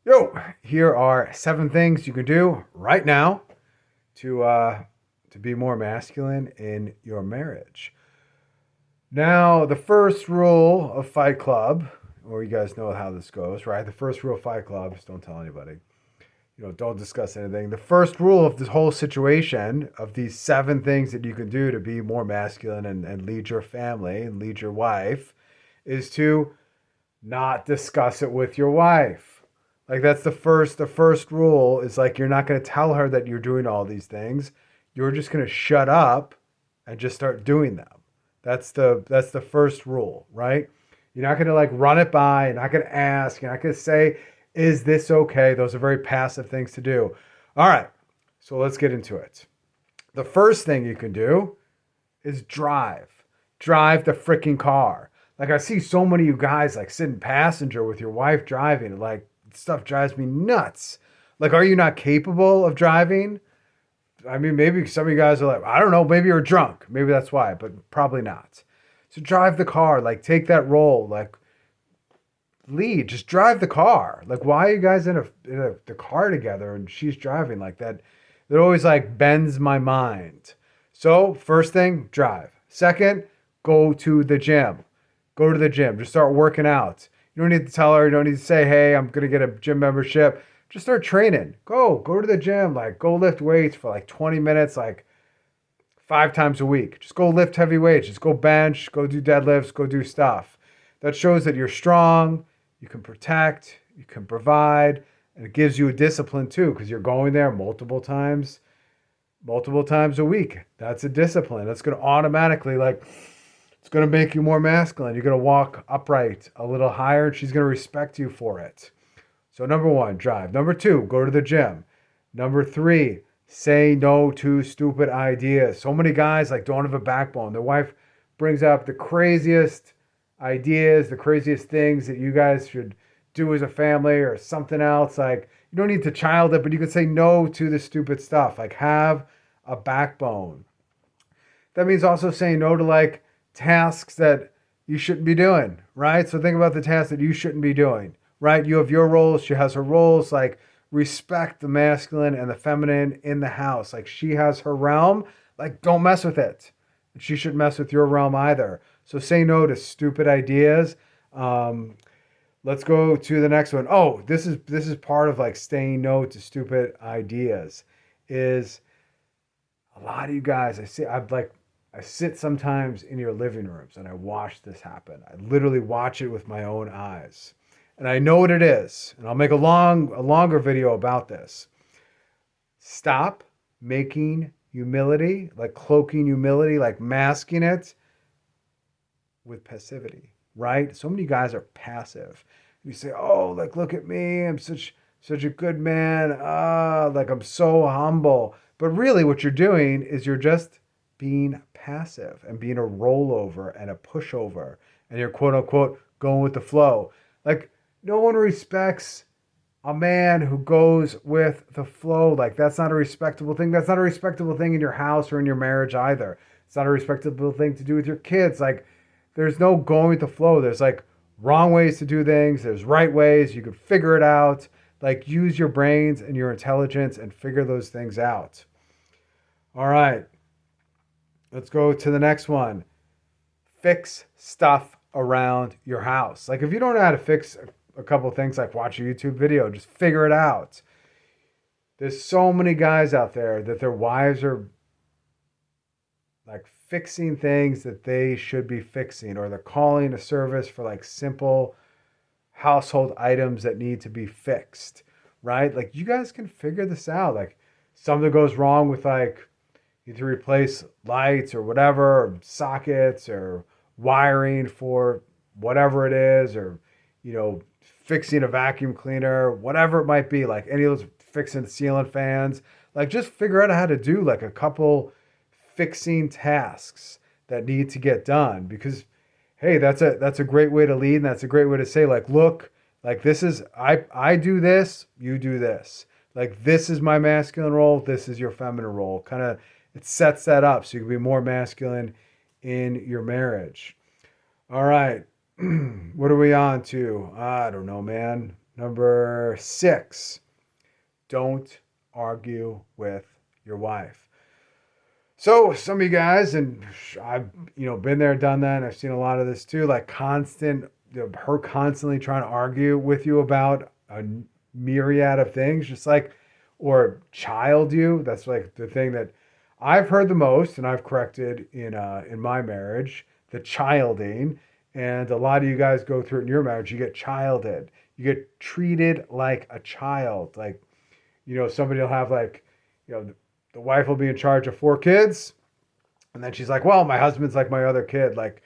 Yo, here are 7 things you can do right now to be more masculine in your marriage. Now, the first rule of Fight Club, or you guys know how this goes, right? The first rule of Fight Club is don't tell anybody. Don't discuss anything. The first rule of this whole situation of these 7 things that you can do to be more masculine and lead your family and lead your wife is to not discuss it with your wife. Like that's the first rule is like you're not going to tell her that you're doing all these things. You're just going to shut up and just start doing them. That's the first rule, right? You're not going to like run it by, you're not going to ask, you're not going to say is this okay? Those are very passive things to do. All right. So let's get into it. The first thing you can do is drive. Drive the freaking car. Like I see so many of you guys like sitting passenger with your wife driving. Like stuff drives me nuts. Like, are you not capable of driving? I mean, maybe some of you guys are like, I don't know, maybe you're drunk. Maybe that's why, but probably not. So drive the car. Like take that role. Like lead. Just drive the car. Like why are you guys in the car together and she's driving like that? It always like bends my mind. So first thing, drive. Second, go to the gym. Go to the gym. Just start working out. You don't need to tell her. You don't need to say, hey, I'm going to get a gym membership. Just start training. Go to the gym. Like, go lift weights for like 20 minutes, like 5 times a week. Just go lift heavy weights. Just go bench, go do deadlifts, go do stuff. That shows that you're strong, you can protect, you can provide, and it gives you a discipline too, because you're going there multiple times a week. That's a discipline. That's going to automatically like it's going to make you more masculine. You're going to walk upright a little higher and she's going to respect you for it. So number 1, drive. Number 2, go to the gym. Number 3, say no to stupid ideas. So many guys like don't have a backbone. Their wife brings up the craziest ideas, the craziest things that you guys should do as a family or something else. Like you don't need to child it, but you can say no to the stupid stuff. Like have a backbone. That means also saying no to like tasks that you shouldn't be doing, right? So think about the tasks that you shouldn't be doing, right? You have your roles, she has her roles. Like respect the masculine and the feminine in the house. Like she has her realm, like don't mess with it. She shouldn't mess with your realm either. So say no to stupid ideas. Um, let's go to the next one. Oh, this is part of like saying no to stupid ideas. Is a lot of you guys I sit sometimes in your living rooms and I watch this happen. I literally watch it with my own eyes. And I know what it is. And I'll make a longer video about this. Stop making humility, like cloaking humility, like masking it with passivity, right? So many guys are passive. You say, "Oh, like look at me. I'm such a good man. Like I'm so humble." But really what you're doing is you're just being passive and being a rollover and a pushover and you're quote unquote going with the flow. Like no one respects a man who goes with the flow. Like that's not a respectable thing. That's not a respectable thing in your house or in your marriage either. It's not a respectable thing to do with your kids. Like there's no going with the flow. There's like wrong ways to do things. There's right ways. You can figure it out. Like use your brains and your intelligence and figure those things out. All right. Let's go to the next one. Fix stuff around your house. Like if you don't know how to fix a couple of things, like watch a YouTube video, just figure it out. There's so many guys out there that their wives are like fixing things that they should be fixing, or they're calling a service for like simple household items that need to be fixed, right? Like you guys can figure this out. Like something goes wrong with like you need to replace lights or whatever, or sockets or wiring for whatever it is, or fixing a vacuum cleaner, whatever it might be, like any of those fixing ceiling fans. Like just figure out how to do like a couple fixing tasks that need to get done, because hey, that's a great way to lead, and that's a great way to say like, look, like this is I do this, you do this. Like this is my masculine role, this is your feminine role. Kind of it sets that up so you can be more masculine in your marriage. All right. What are we on to? I don't know, man. Number 6, don't argue with your wife. So some of you guys, and I've been there, done that. And I've seen a lot of this too, like her constantly trying to argue with you about a myriad of things, just like, or child you. That's like the thing that I've heard the most, and I've corrected in my marriage, the childing. And a lot of you guys go through it in your marriage. You get childed. You get treated like a child. Like, somebody will have like, the wife will be in charge of 4 kids, and then she's like, well, my husband's like my other kid. Like,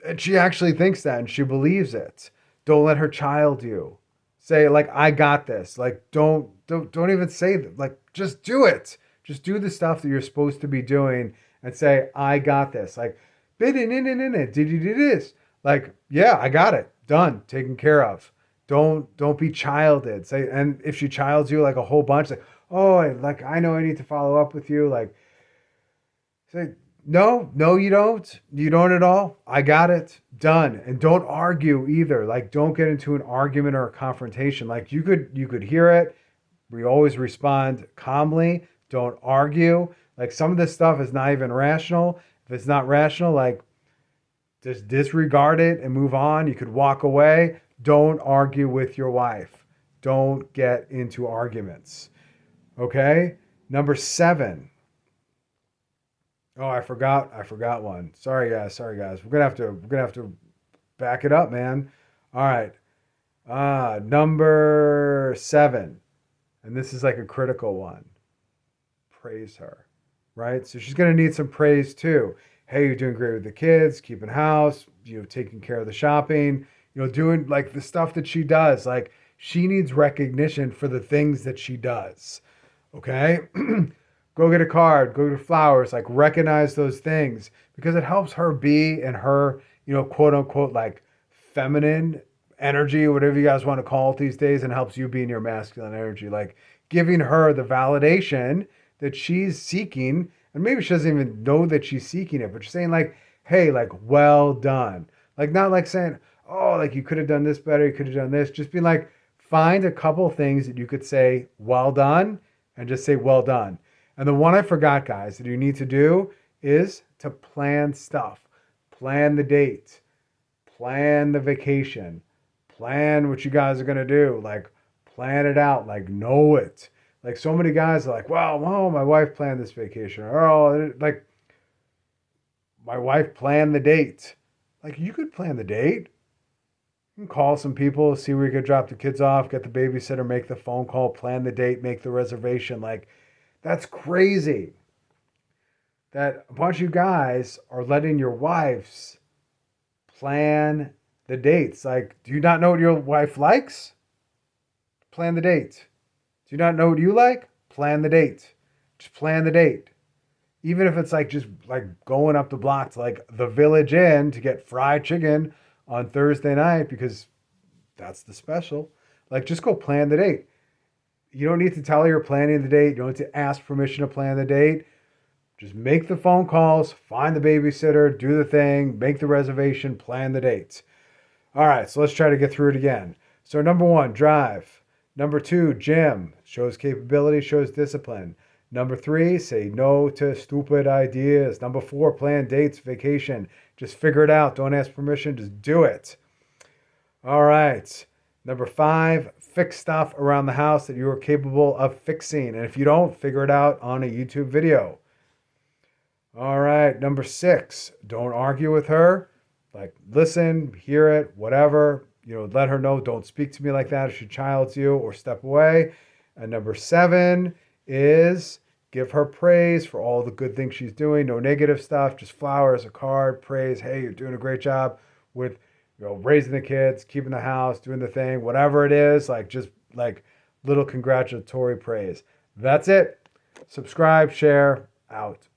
and she actually thinks that and she believes it. Don't let her child you. Say like, I got this. Like, don't even say that. Like, just do it. Just do the stuff that you're supposed to be doing and say, I got this. Like, did you do this? Like, yeah, I got it. Done. Taken care of. Don't be childed. Say, and if she childs you like a whole bunch, like, oh, I know I need to follow up with you. Like, say, no, you don't. You don't at all. I got it. Done. And don't argue either. Like, don't get into an argument or a confrontation. Like, you could hear it. We always respond calmly. Don't argue. Like, some of this stuff is not even rational. If it's not rational, like, just disregard it and move on. You could walk away. Don't argue with your wife. Don't get into arguments. Okay? Number 7. Oh, I forgot one. Sorry guys. We're gonna have to back it up, man. All right. Number 7. And this is like a critical one. Praise her. Right? So she's gonna need some praise too. Hey, you're doing great with the kids, keeping house, taking care of the shopping, doing like the stuff that she does. Like, she needs recognition for the things that she does. Okay? Go get a card, go get flowers, like, recognize those things because it helps her be in her, quote unquote, like, feminine energy, whatever you guys want to call it these days, and helps you be in your masculine energy. Like, giving her the validation that she's seeking, and maybe she doesn't even know that she's seeking it, but you're saying like, hey, like, well done. Like, not like saying, oh, like, you could have done this better, you could have done this. Just being like, find a couple things that you could say, well done, and just say, well done. And the one I forgot, guys, that you need to do is to plan stuff. Plan the date. Plan the vacation. Plan what you guys are going to do. Like, plan it out. Like, know it. Like, so many guys are like, well, my wife planned this vacation. Or, oh, like, my wife planned the date. Like, you could plan the date. You can call some people, see where you could drop the kids off, get the babysitter, make the phone call, plan the date, make the reservation. Like, that's crazy that a bunch of you guys are letting your wives plan the dates. Like, do you not know what your wife likes? Plan the date. Do you not know what you like? Plan the date. Just plan the date. Even if it's like just like going up the block to like the Village Inn to get fried chicken on Thursday night because that's the special. Like, just go plan the date. You don't need to tell her you're planning the date. You don't need to ask permission to plan the date. Just make the phone calls, find the babysitter, do the thing, make the reservation, plan the dates. All right, so let's try to get through it again. So number 1, drive. Number 2, gym. Shows capability, shows discipline. Number 3, say no to stupid ideas. Number 4, plan dates, vacation. Just figure it out. Don't ask permission. Just do it. All right. Number 5, fix stuff around the house that you are capable of fixing. And if you don't, figure it out on a YouTube video. All right. Number 6, don't argue with her. Like, listen, hear it, whatever. Let her know, don't speak to me like that if she childs you, or step away. And number 7 is give her praise for all the good things she's doing. No negative stuff, just flowers, a card, praise. Hey, you're doing a great job with raising the kids, keeping the house, doing the thing, whatever it is, like, just like little congratulatory praise. That's it. Subscribe, share, out.